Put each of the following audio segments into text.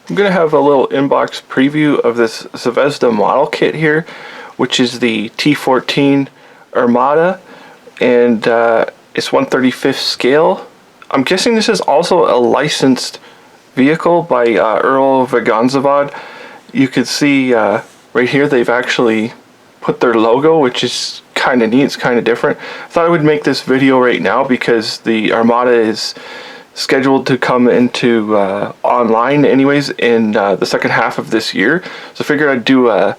I'm going to have a little inbox preview of this Zvezda model kit here, which is the T-14 Armata, and it's 1/35th scale. I'm guessing this is also a licensed vehicle by Earl Vaganzavad. You can see right here they've actually put their logo, which is kind of neat. It's kind of different. I thought I would make this video right now because the Armata is scheduled to come into online anyways in the second half of this year. So I figured I'd do a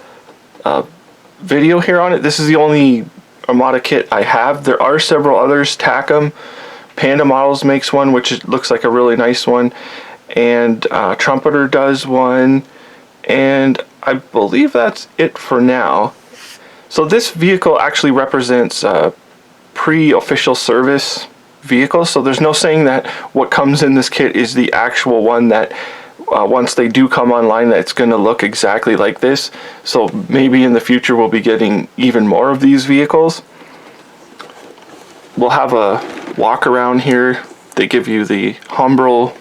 video here on it. This is the only Armata kit I have. There are several others. Tacom Panda Models makes one, which looks like a really nice one, and Trumpeter does one, and I believe that's it for now. So this vehicle actually represents pre-official service vehicle, so there's no saying that what comes in this kit is the actual one that once they do come online that's going to look exactly like this. So maybe in the future we'll be getting even more of these vehicles. We'll have a walk around here. They give you the Humbrol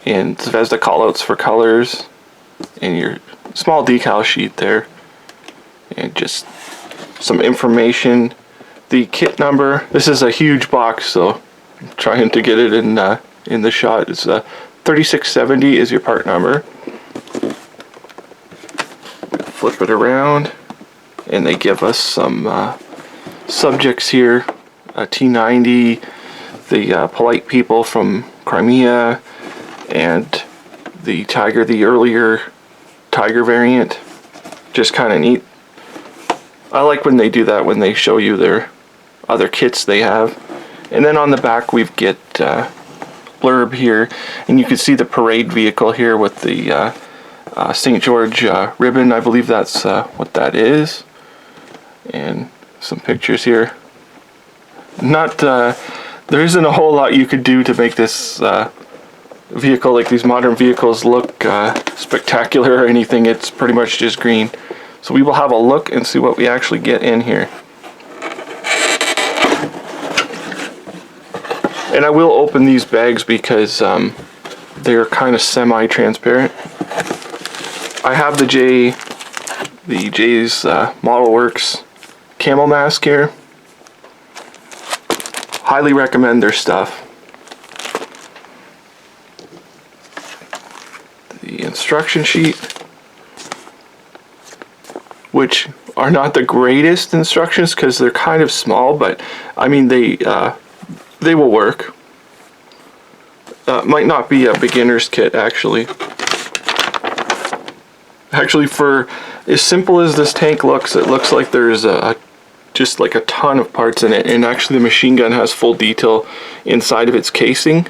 and Zvezda callouts for colors and your small decal sheet there, and just some information. The kit number. This is a huge box, so I'm trying to get it in the shot. It's 3670 is your part number. Flip it around, and they give us some subjects here. T90, the polite people from Crimea, and the Tiger, the earlier Tiger variant. Just kind of neat. I like when they do that, when they show you their other kits they have. And then on the back we get blurb here, and you can see the parade vehicle here with the St. George ribbon. I believe that's what that is. And some pictures here. Not there isn't a whole lot you could do to make this vehicle, like these modern vehicles, look spectacular or anything. It's pretty much just green. So we will have a look and see what we actually get in here. And I will open these bags because they're kind of semi-transparent. I have the J's Model Works camo mask here. Highly recommend their stuff. The instruction sheet, which are not the greatest instructions because they're kind of small, but I mean they will work. Might not be a beginner's kit actually. Actually, for as simple as this tank looks, it looks like there's just like a ton of parts in it, and actually the machine gun has full detail inside of its casing.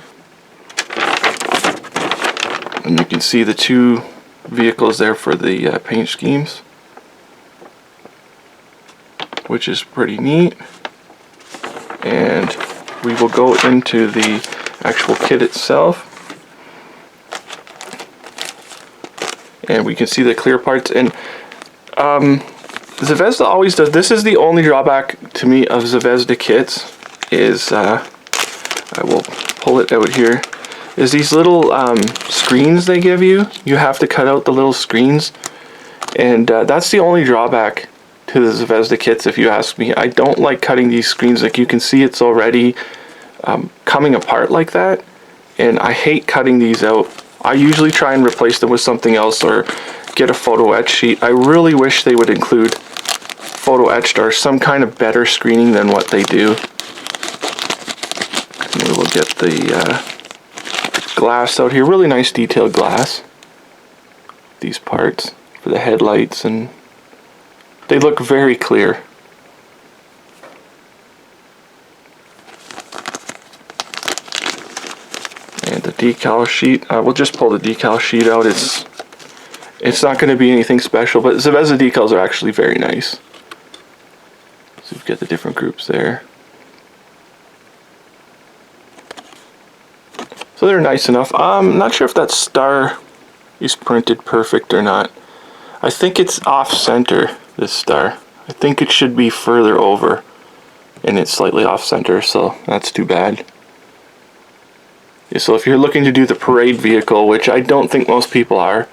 And you can see the two vehicles there for the paint schemes, which is pretty neat. And we will go into the actual kit itself, and we can see the clear parts. And Zvezda always does, this is the only drawback to me of Zvezda kits, is I will pull it out here, is these little screens they give you. You have to cut out the little screens, and that's the only drawback to the Zvezda kits, if you ask me. I don't like cutting these screens. Like, you can see it's already coming apart like that, and I hate cutting these out. I usually try and replace them with something else or get a photo etch sheet. I really wish they would include photo etched or some kind of better screening than what they do. And we will get the glass out here. Really nice detailed glass. These parts for the headlights, and they look very clear. And the decal sheet, we'll just pull the decal sheet out. It's not going to be anything special, but Zvezda decals are actually very nice. So you've got the different groups there. So they're nice enough. I'm not sure if that star is printed perfect or not. I think it's off center, this star. I think it should be further over, and it's slightly off center, so that's too bad. So if you're looking to do the parade vehicle, which I don't think most people are,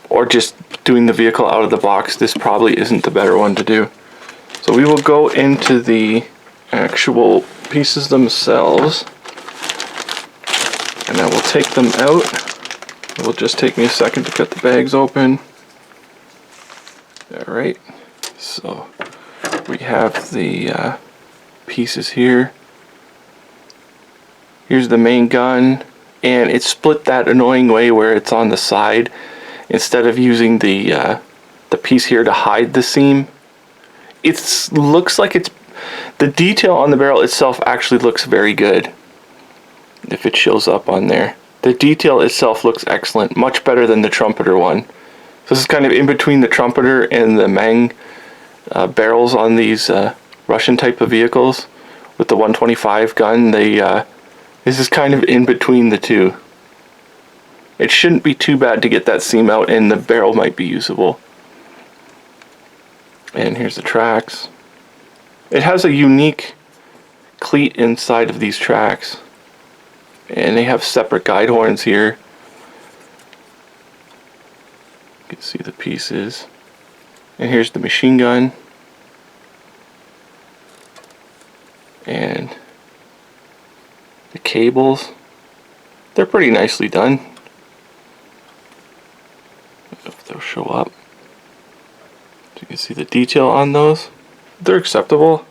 or just doing the vehicle out of the box, this probably isn't the better one to do. So we will go into the actual pieces themselves, and I will take them out. It will just take me a second to cut the bags open. Alright, so we have the pieces here. Here's the main gun, and it's split that annoying way where it's on the side instead of using the piece here to hide the seam. It looks like the detail on the barrel itself actually looks very good if it shows up on there. The detail itself looks excellent, much better than the trumpeter one. So this is kind of in between the trumpeter and the Mang barrels on these Russian type of vehicles with the 125 gun. This is kind of in between the two. It shouldn't be too bad to get that seam out, and the barrel might be usable. And here's the tracks. It has a unique cleat inside of these tracks, and they have separate guide horns here. You can see the pieces. And here's the machine gun. And the cables. They're pretty nicely done. I don't know if they'll show up. You can see the detail on those. They're acceptable.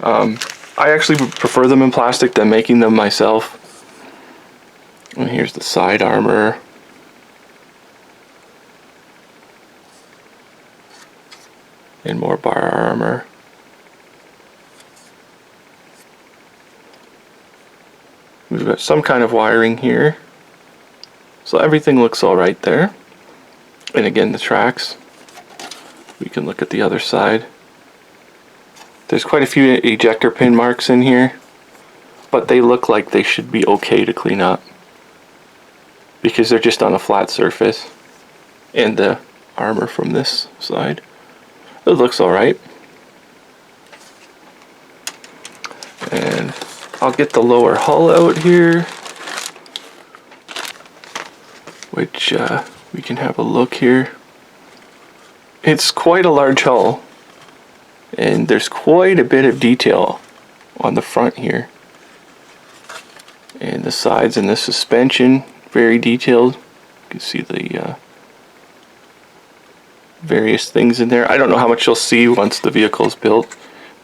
I actually would prefer them in plastic than making them myself. And here's the side armor. And more bar armor. We've got some kind of wiring here. So everything looks alright there. And again, the tracks. We can look at the other side. There's quite a few ejector pin marks in here, but they look like they should be okay to clean up because they're just on a flat surface. And the armor from this side, it looks alright. And I'll get the lower hull out here, which we can have a look here. It's quite a large hull, and there's quite a bit of detail on the front here. And the sides and the suspension, very detailed. You can see the various things in there. I don't know how much you'll see once the vehicle is built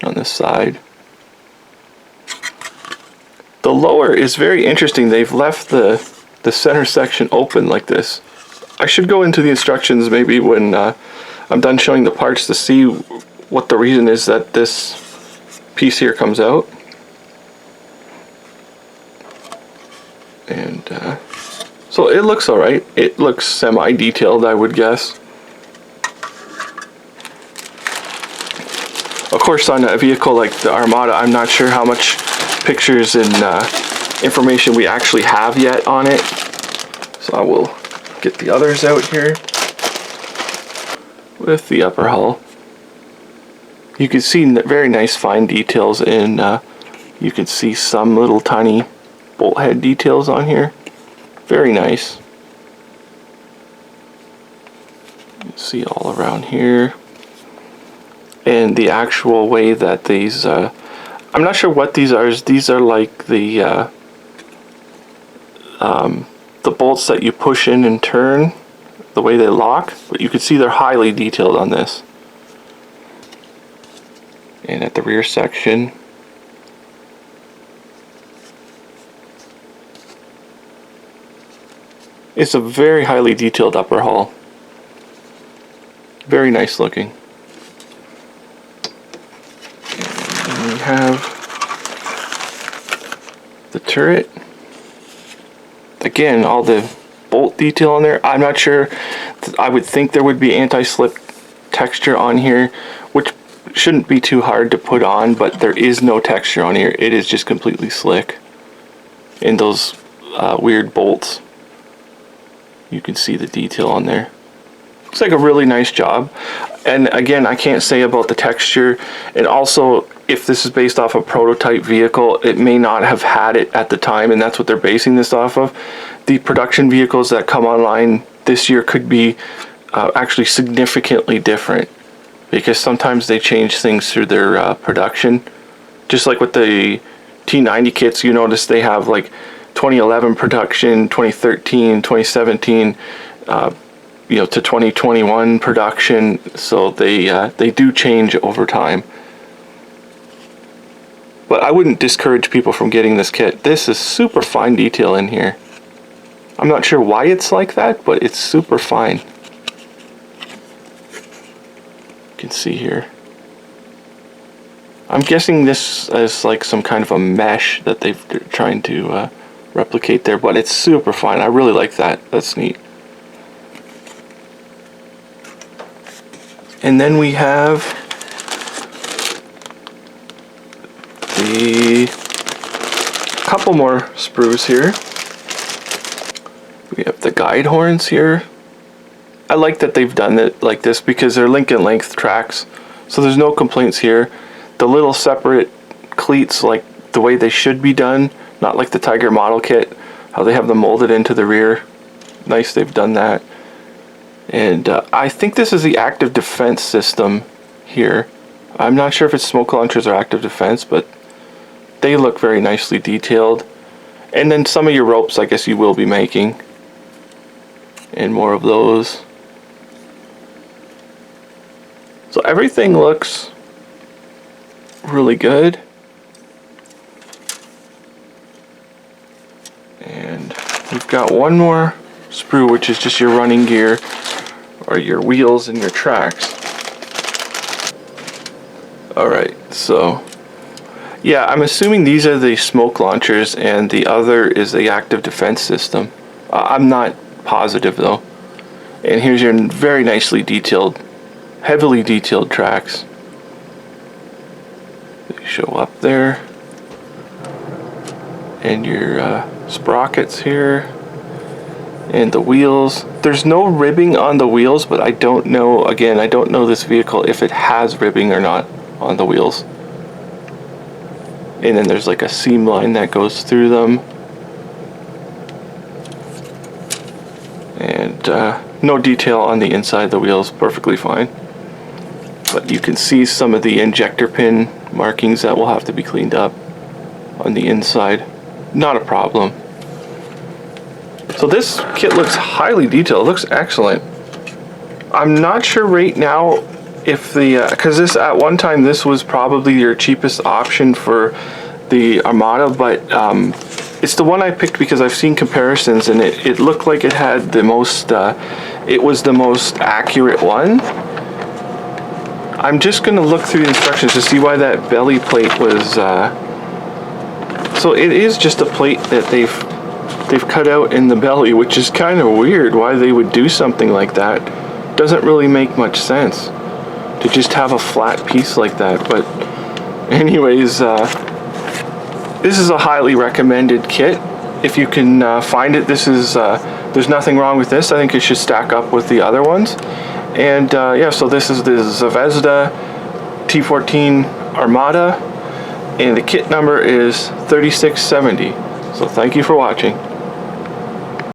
on this side. The lower is very interesting. They've left the center section open like this. I should go into the instructions maybe when I'm done showing the parts to see what the reason is that this piece here comes out. And so it looks alright. It looks semi-detailed, I would guess. Of course, on a vehicle like the Armata, I'm not sure how much pictures and information we actually have yet on it. So I will get the others out here. With the upper hull, you can see very nice fine details in, you can see some little tiny bolt head details on here. Very nice. You can see all around here. And the actual way that these, I'm not sure what these are. These are like the bolts that you push in and turn, the way they lock, but you can see they're highly detailed on this. And at the rear section, it's a very highly detailed upper hull. Very nice looking. And we have the turret. Again, all the bolt detail on there. I'm not sure. I would think there would be anti-slip texture on here, which shouldn't be too hard to put on, but there is no texture on here. It is just completely slick. And those weird bolts, you can see the detail on there. Looks like a really nice job. And again, I can't say about the texture. And also, if this is based off a prototype vehicle, it may not have had it at the time, and that's what they're basing this off of. The production vehicles that come online this year could be actually significantly different, because sometimes they change things through their production. Just like with the T90 kits, you notice they have like 2011 production, 2013, 2017, you know, to 2021 production. So they do change over time. But I wouldn't discourage people from getting this kit. This is super fine detail in here. I'm not sure why it's like that, but it's super fine. You can see here. I'm guessing this is like some kind of a mesh that they're trying to replicate there, but it's super fine. I really like that. That's neat. And then we have the couple more sprues here. We have the guide horns here. I like that they've done it like this because they're link and length tracks, so there's no complaints here. The little separate cleats, like the way they should be done, not like the Tiger model kit, how they have them molded into the rear. Nice, they've done that. And I think this is the active defense system here. I'm not sure if it's smoke launchers or active defense, but they look very nicely detailed. And then some of your ropes, I guess you will be making. And more of those. So everything looks really good. And we've got one more sprue, which is just your running gear or your wheels and your tracks. Alright, so yeah, I'm assuming these are the smoke launchers and the other is the active defense system. I'm not positive though. And here's your very nicely detailed, heavily detailed tracks. They show up there. And your sprockets here. And the wheels. There's no ribbing on the wheels, but I don't know, again, I don't know this vehicle if it has ribbing or not on the wheels. And then there's like a seam line that goes through them. And no detail on the inside of the wheels, perfectly fine. But you can see some of the injector pin markings that will have to be cleaned up on the inside. Not a problem. So this kit looks highly detailed. It looks excellent. I'm not sure right now if the because this at one time this was probably your cheapest option for the Armata, but it's the one I picked because I've seen comparisons and it looked like it had the most it was the most accurate one. I'm just gonna look through the instructions to see why that belly plate was so it is just a plate that they've cut out in the belly, which is kind of weird why they would do something like that. Doesn't really make much sense to just have a flat piece like that. But anyways, this is a highly recommended kit. If you can find it, this is there's nothing wrong with this. I think it should stack up with the other ones. And yeah, so this is the Zvezda T-14 Armata, and the kit number is 3670. So thank you for watching.